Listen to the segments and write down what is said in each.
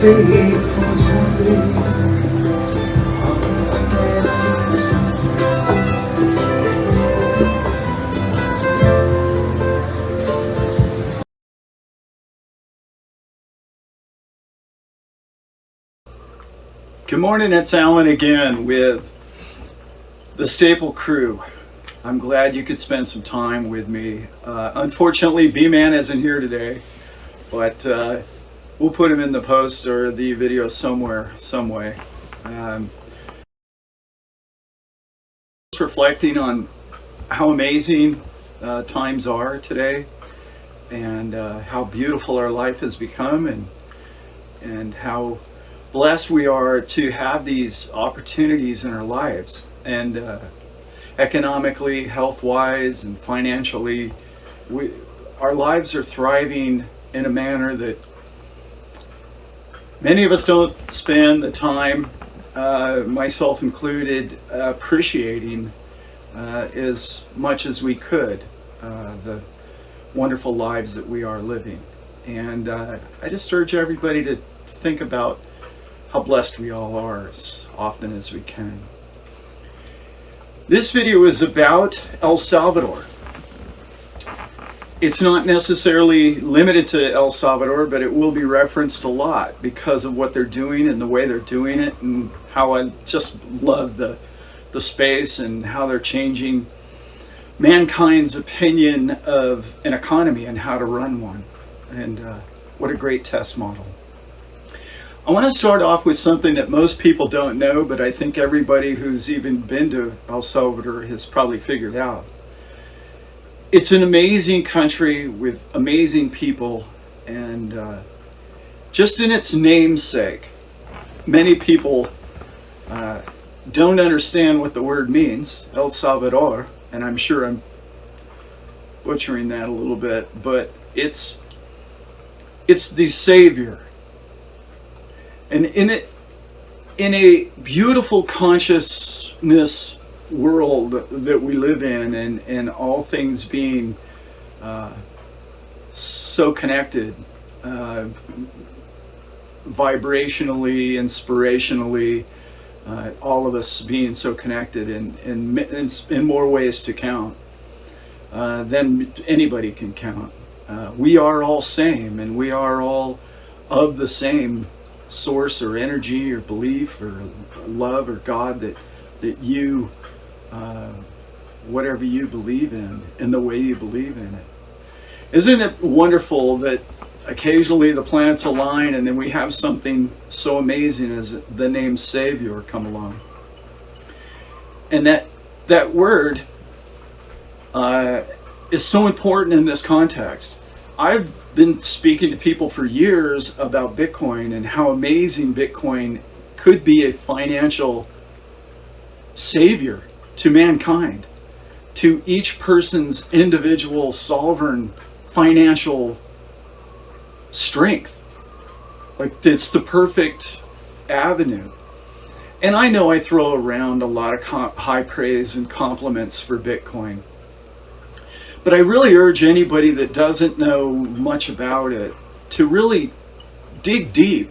Good morning, it's Allan again with the Staple Crew. I'm glad you could spend some time with me. Unfortunately, B-Man isn't here today, but we'll put him in the post or the video somewhere, some way. Just reflecting on how amazing times are today, and how beautiful our life has become, and how blessed we are to have these opportunities in our lives, and economically, health-wise, and financially, our lives are thriving in a manner that many of us don't spend the time, myself included, appreciating as much as we could the wonderful lives that we are living. And I just urge everybody to think about how blessed we all are as often as we can. This video is about El Salvador. It's not necessarily limited to El Salvador, but it will be referenced a lot because of what they're doing and the way they're doing it, and how I just love the space and how they're changing mankind's opinion of an economy and how to run one. And what a great test model. I want to start off with something that most people don't know, but I think everybody who's even been to El Salvador has probably figured out. It's an amazing country with amazing people, and just in its namesake, many people don't understand what the word means, El Salvador, and I'm sure I'm butchering that a little bit, but it's the Savior. And in a beautiful consciousness world that we live in, and all things being so connected, vibrationally, inspirationally, all of us being so connected in more ways to count than anybody can count. We are all same, and we are all of the same source or energy or belief or love or God that you, whatever you believe in, and the way you believe in it. Isn't it wonderful that occasionally the planets align and then we have something so amazing as the name Savior come along? And that word is so important in this context. I've been speaking to people for years about Bitcoin and how amazing Bitcoin could be a financial savior to mankind, to each person's individual sovereign financial strength. Like, it's the perfect avenue. And I know I throw around a lot of high praise and compliments for Bitcoin, but I really urge anybody that doesn't know much about it to really dig deep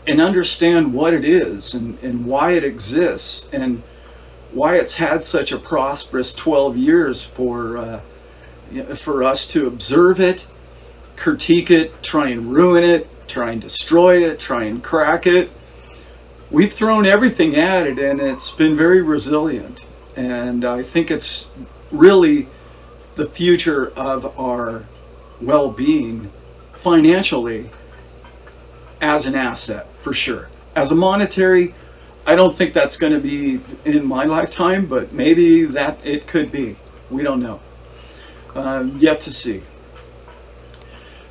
and understand what it is, and why it exists, and why it's had such a prosperous 12 years for us to observe it, critique it, try and ruin it, try and destroy it, try and crack it. We've thrown everything at it, and it's been very resilient. And I think it's really the future of our well-being financially as an asset, for sure. As a monetary, I don't think that's going to be in my lifetime, but maybe that it could be. We don't know. Yet to see.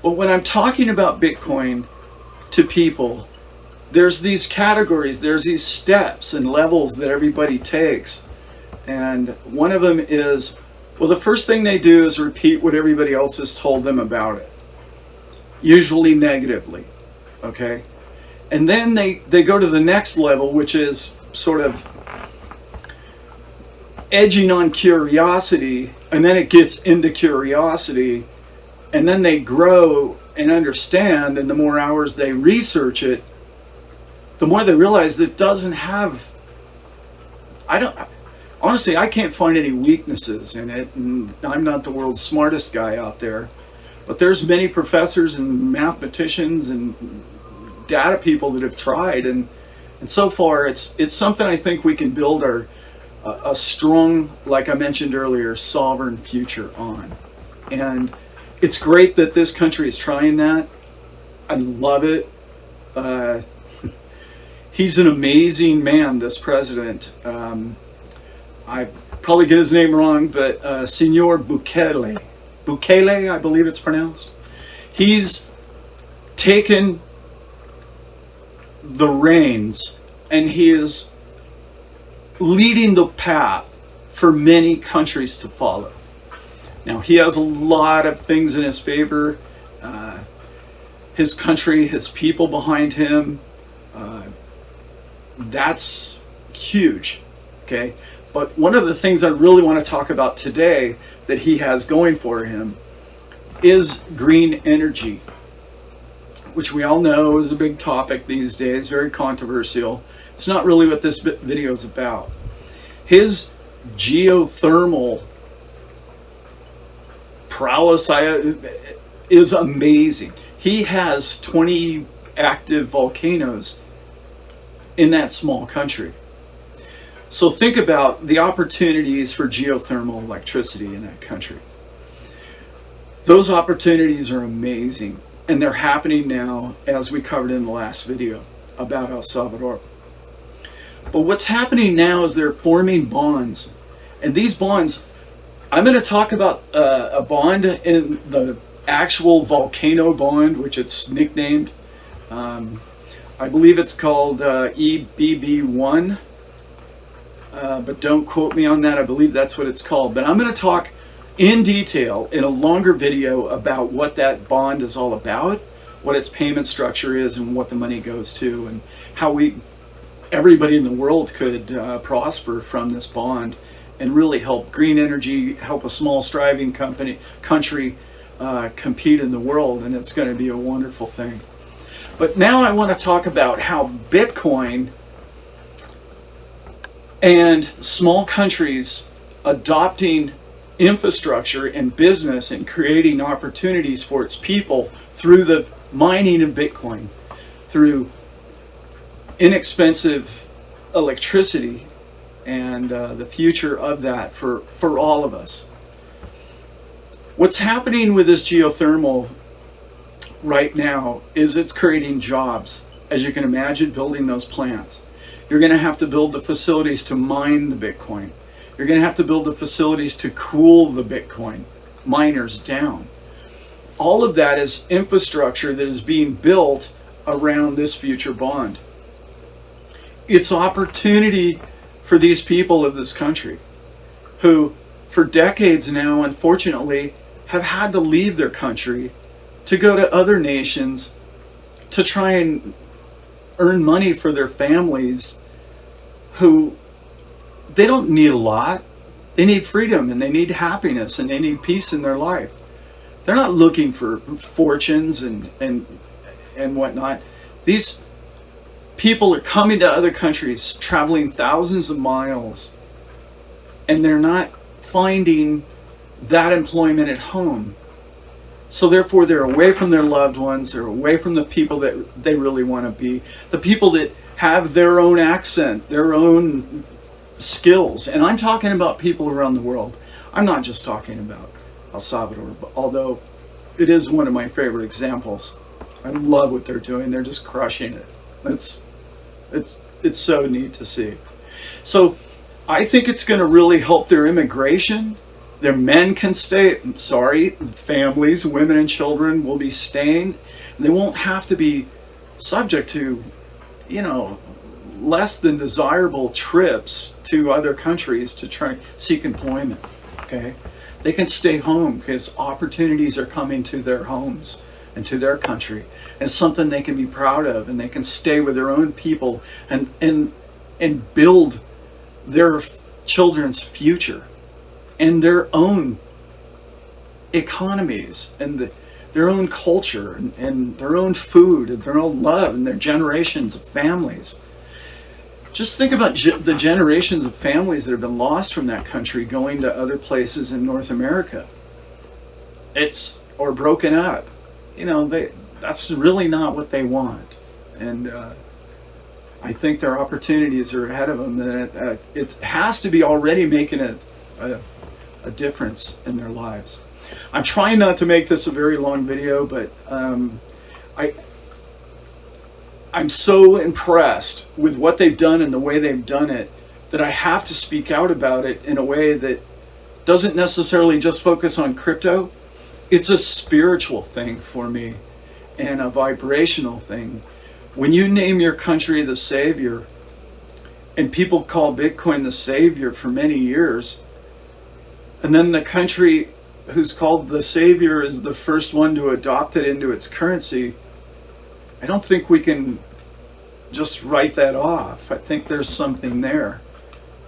But when I'm talking about Bitcoin to people, there's these categories, there's these steps and levels that everybody takes. And one of them is, well, the first thing they do is repeat what everybody else has told them about it, usually negatively, okay? And then they go to the next level, which is sort of edging on curiosity, and then it gets into curiosity, and then they grow and understand, and the more hours they research it, the more they realize that it doesn't have, honestly, I can't find any weaknesses in it, and I'm not the world's smartest guy out there, but there's many professors and mathematicians and data people that have tried, and so far it's something I think we can build a strong, like I mentioned earlier, sovereign future on. And it's great that this country is trying that. I love it. He's an amazing man, this president. I probably get his name wrong, but Senor Bukele, I believe it's pronounced. He's taken the reins and he is leading the path for many countries to follow. Now, he has a lot of things in his favor. His country, his people behind him, that's huge, okay? But one of the things I really want to talk about today that he has going for him is green energy, which we all know is a big topic these days, very controversial. It's not really what this video is about. His geothermal prowess is amazing. He has 20 active volcanoes in that small country. So think about the opportunities for geothermal electricity in that country. Those opportunities are amazing, and they're happening now, as we covered in the last video about El Salvador. But what's happening now is they're forming bonds, and these bonds, I'm going to talk about a bond in the actual volcano bond, which it's nicknamed. I believe it's called EBB1, but don't quote me on that. I believe that's what it's called. But I'm going to talk in detail in a longer video about what that bond is all about, what its payment structure is, and what the money goes to, and how everybody in the world could prosper from this bond and really help green energy, help a small striving country compete in the world, and it's going to be a wonderful thing. But now I want to talk about how Bitcoin and small countries adopting infrastructure and business and creating opportunities for its people through the mining of Bitcoin, through inexpensive electricity, and the future of that for all of us. What's happening with this geothermal right now is it's creating jobs. As you can imagine, building those plants. You're going to have to build the facilities to mine the Bitcoin. You're going to have to build the facilities to cool the Bitcoin miners down. All of that is infrastructure that is being built around this future bond. It's opportunity for these people of this country who, for decades now, unfortunately, have had to leave their country to go to other nations to try and earn money for their families, who they don't need a lot. They need freedom, and they need happiness, and they need peace in their life. They're not looking for fortunes and whatnot. These people are coming to other countries, traveling thousands of miles, and they're not finding that employment at home. So therefore, they're away from their loved ones. They're away from the people that they really want to be. The people that have their own accent, their own skills. And I'm talking about people around the world. I'm not just talking about El Salvador, but although it is one of my favorite examples. I love what they're doing. They're just crushing it. It's so neat to see. So I think it's going to really help their immigration. Their men can stay. Families, women and children will be staying. They won't have to be subject to, less than desirable trips to other countries to try and seek employment. Okay, they can stay home because opportunities are coming to their homes and to their country. And it's something they can be proud of, and they can stay with their own people and build their children's future and their own economies and their own culture and their own food and their own love and their generations of families. Just think about the generations of families that have been lost from that country going to other places in North America. Or broken up. That's really not what they want. And I think their opportunities are ahead of them. That it has to be already making a difference in their lives. I'm trying not to make this a very long video, but I'm so impressed with what they've done and the way they've done it that I have to speak out about it in a way that doesn't necessarily just focus on crypto. It's a spiritual thing for me and a vibrational thing. When you name your country the savior, and people call Bitcoin the savior for many years, and then the country who's called the savior is the first one to adopt it into its currency, I don't think we can just write that off. I think there's something there.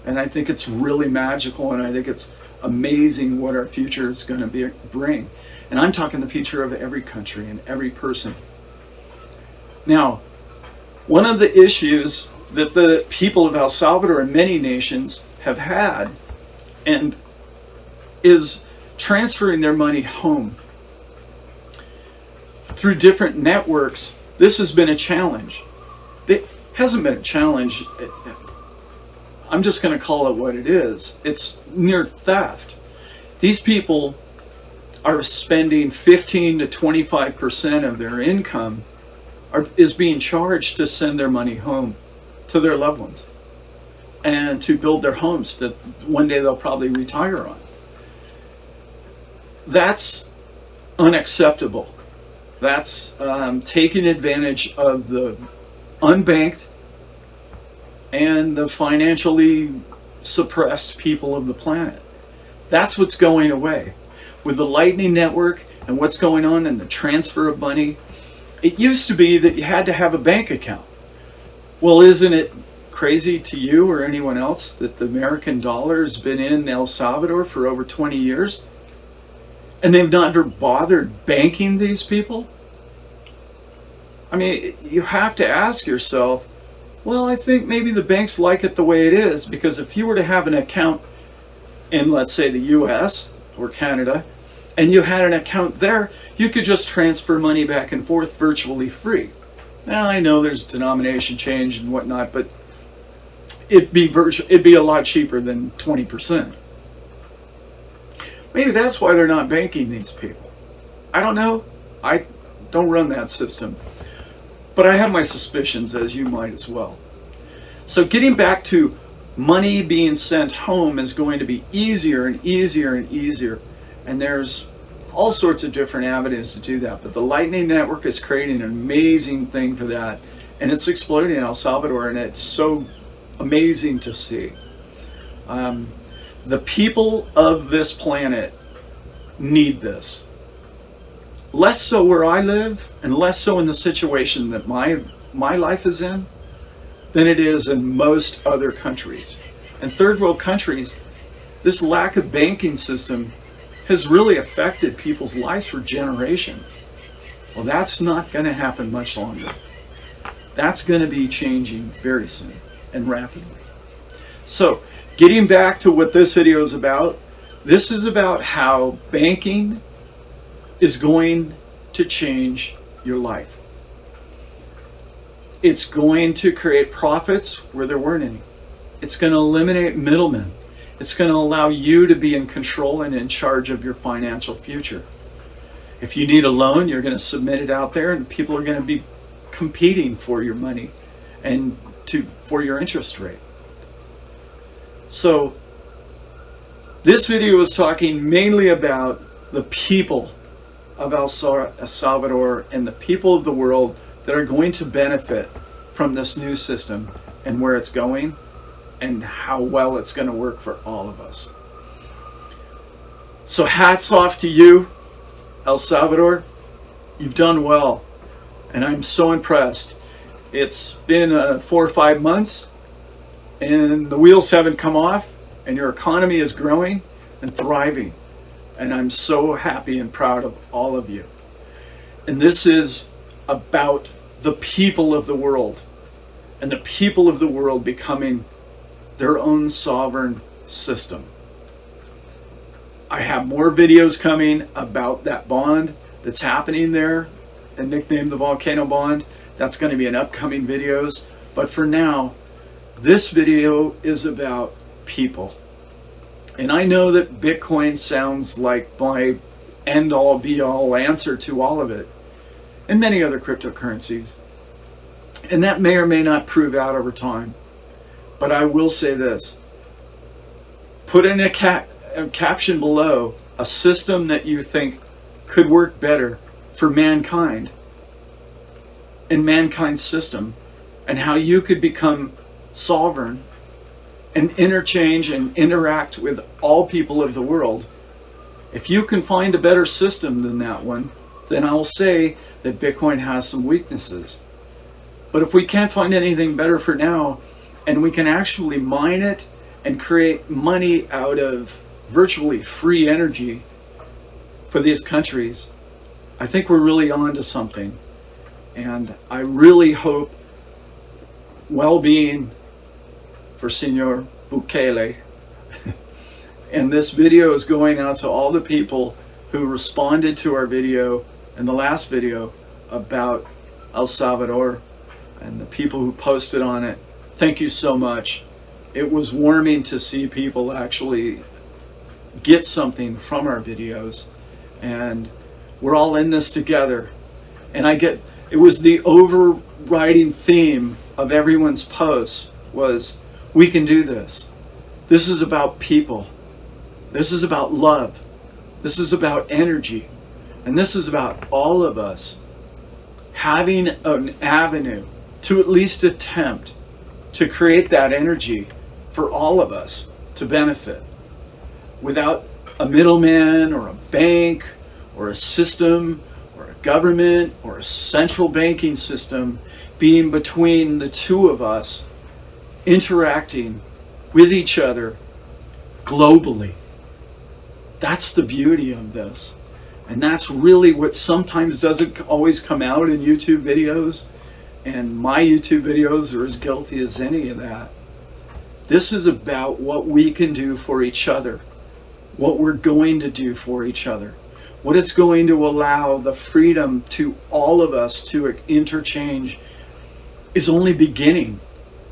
And I think it's really magical, and I think it's amazing what our future is going to bring. And I'm talking the future of every country and every person. Now, one of the issues that the people of El Salvador and many nations have had and is transferring their money home through different networks. This has been a challenge. It hasn't been a challenge. I'm just going to call it what it is. It's near theft. These people are spending 15 to 25% of their income is being charged to send their money home to their loved ones and to build their homes that one day they'll probably retire on. That's unacceptable. That's taking advantage of the unbanked and the financially suppressed people of the planet. That's what's going away. With the Lightning Network and what's going on in the transfer of money, it used to be that you had to have a bank account. Well, isn't it crazy to you or anyone else that the American dollar has been in El Salvador for over 20 years? And they've never bothered banking these people? I mean, you have to ask yourself, well, I think maybe the banks like it the way it is, because if you were to have an account in, let's say, the US or Canada, and you had an account there, you could just transfer money back and forth virtually free. Now, I know there's denomination change and whatnot, but it'd be a lot cheaper than 20%. Maybe that's why they're not banking these people. I don't know. I don't run that system. But I have my suspicions, as you might as well. So getting back to money being sent home is going to be easier and easier and easier. And there's all sorts of different avenues to do that. But the Lightning Network is creating an amazing thing for that. And it's exploding in El Salvador, and it's so amazing to see. The people of this planet need this. Less so where I live, and less so in the situation that my life is in, than it is in most other countries. In third world countries, this lack of banking system has really affected people's lives for generations. Well, that's not going to happen much longer. That's going to be changing very soon and rapidly. So, getting back to what this video is about, this is about how banking is going to change your life. It's going to create profits where there weren't any. It's going to eliminate middlemen. It's going to allow you to be in control and in charge of your financial future. If you need a loan, you're going to submit it out there, and people are going to be competing for your money and for your interest rate. So this video is talking mainly about the people of El Salvador and the people of the world that are going to benefit from this new system and where it's going and how well it's going to work for all of us. So hats off to you, El Salvador. You've done well, and I'm so impressed. It's been 4 or 5 months, and the wheels haven't come off, and your economy is growing and thriving. And I'm so happy and proud of all of you. And this is about the people of the world, and the people of the world becoming their own sovereign system. I have more videos coming about that bond that's happening there, and nicknamed the Volcano Bond. That's going to be in upcoming videos. But for now, this video is about people. And I know that Bitcoin sounds like my end-all be-all answer to all of it, and many other cryptocurrencies. And that may or may not prove out over time. But I will say this. Put in a caption below a system that you think could work better for mankind and mankind's system, and how you could become sovereign and interchange and interact with all people of the world. If you can find a better system than that one, then I'll say that Bitcoin has some weaknesses. But if we can't find anything better for now, and we can actually mine it and create money out of virtually free energy for these countries, I think we're really on to something. And I really hope well-being for Senor Bukele. And this video is going out to all the people who responded to our video and the last video about El Salvador, and the people who posted on it. Thank you so much. It was warming to see people actually get something from our videos, and we're all in this together. And it was the overriding theme of everyone's posts was, we can do this. This is about people. This is about love. This is about energy. And this is about all of us having an avenue to at least attempt to create that energy for all of us to benefit, without a middleman or a bank or a system or a government or a central banking system being between the two of us, interacting with each other globally. That's the beauty of this. And that's really what sometimes doesn't always come out in YouTube videos. And my YouTube videos are as guilty as any of that. This is about what we can do for each other, what we're going to do for each other, what it's going to allow the freedom to all of us to interchange is only beginning.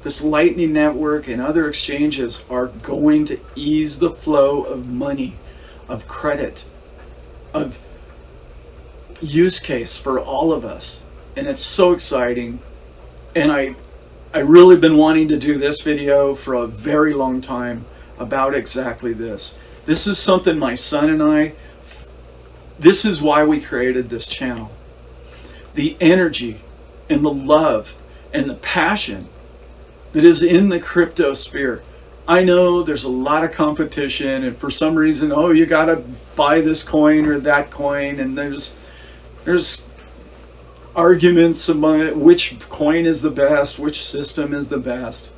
This Lightning Network and other exchanges are going to ease the flow of money, of credit, of use case for all of us. And it's so exciting. And I really been wanting to do this video for a very long time about exactly this. This is something my son and I, this is why we created this channel. The energy and the love and the passion that is in the crypto sphere. I know there's a lot of competition, and for some reason, oh, you gotta buy this coin or that coin, and there's arguments among it, which coin is the best, which system is the best.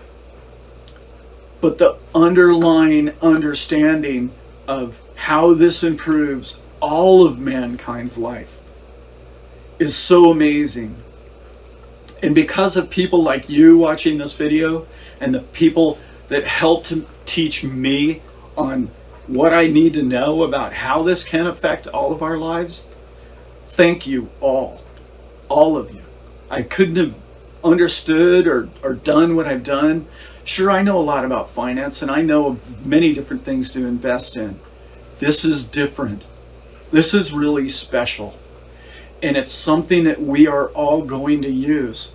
But the underlying understanding of how this improves all of mankind's life is so amazing. And because of people like you watching this video, and the people that helped to teach me on what I need to know about how this can affect all of our lives, thank you all of you. I couldn't have understood or done what I've done. Sure, I know a lot about finance, and I know of many different things to invest in. This is different. This is really special. And it's something that we are all going to use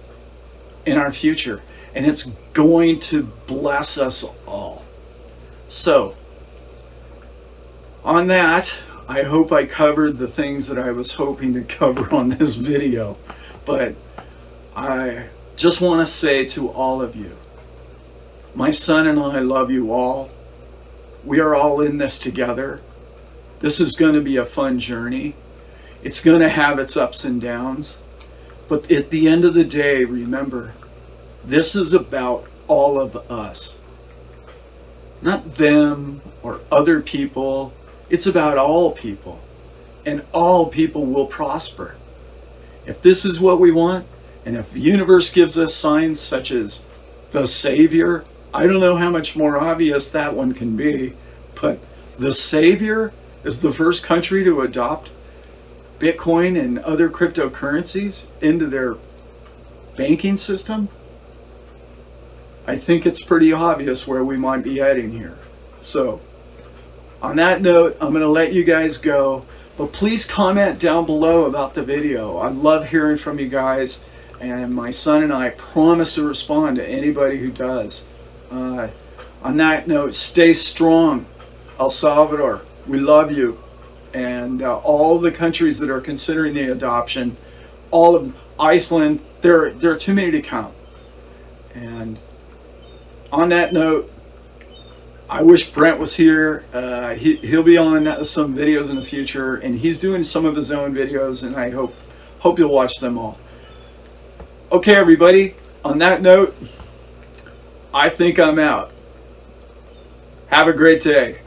in our future. And it's going to bless us all. So, on that, I hope I covered the things that I was hoping to cover on this video. But I just want to say to all of you, my son and I love you all. We are all in this together. This is going to be a fun journey. It's going to have its ups and downs. But at the end of the day, remember, this is about all of us. Not them or other people. It's about all people. And all people will prosper. If this is what we want, and if the universe gives us signs such as the Savior, I don't know how much more obvious that one can be, but the Savior is the first country to adopt Bitcoin and other cryptocurrencies into their banking system, I think it's pretty obvious where we might be heading here. So, on that note, I'm going to let you guys go, but please comment down below about the video. I love hearing from you guys, and my son and I promise to respond to anybody who does. On that note, stay strong, El Salvador. We love you. And all the countries that are considering the adoption, all of Iceland, there are too many to count. And on that note, I wish Brent was here. He'll be on some videos in the future, and he's doing some of his own videos, and I hope you'll watch them all. Okay, everybody, on that note, I think I'm out. Have a great day.